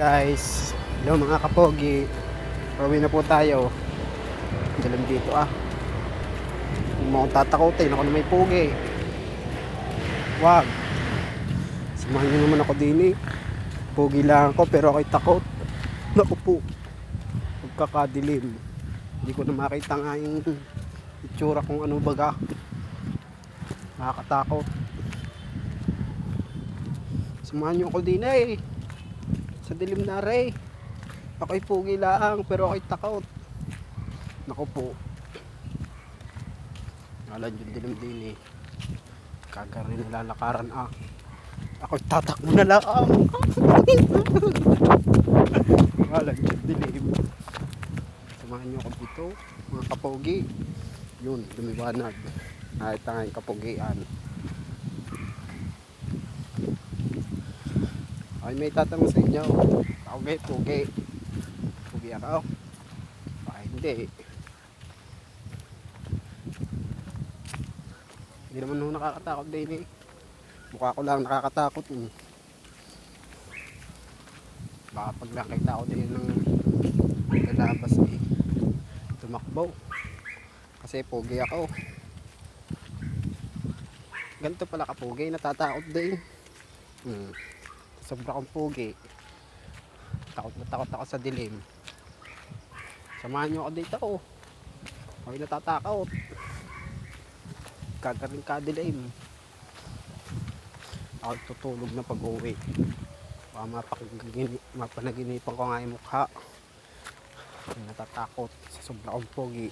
Guys, hello mga kapogi. Pauwi na po tayo. Dalam dito Huwag mo akong tatakotin, ako na may pogi. Wag. Samahan nyo naman ako din Pogi lang ako pero ako'y takot. Naku po. Pagkakadilim. Hindi ko na makita nga yung itsura kung ano baga. Nakakatakot. Samahan nyo ako din sa dilim na rin. Ako'y pugi lang pero ako'y takot. Naku po. Alam yung dilim din Kagarin nilalakaran ako'y tatakbo na lang. Alam yung dilim. Samahan nyo ako dito mga kapogi. Yun, lumiwanag. Nakita nga yung kapogian. Ay, may tatanong sa inyo. Pugi. Pugi ako. Ay, hindi. Hindi naman nung nakakatakot din Mukha ko lang nakakatakot Baka pag nakita ko din ng lalabas tumakbo. Kasi pugi ako. Ganito pala kapugi, natatakot din. Sobra kong pugi. Takot na takot ako sa dilim. Samahan nyo ako dito Ako'y natatakot. Kagaring kadilim. Ako'y tutulog na pag-uwi. Baka mapanaginipan ko nga yung mukha. Ako'y natatakot sa sobra kong pugi.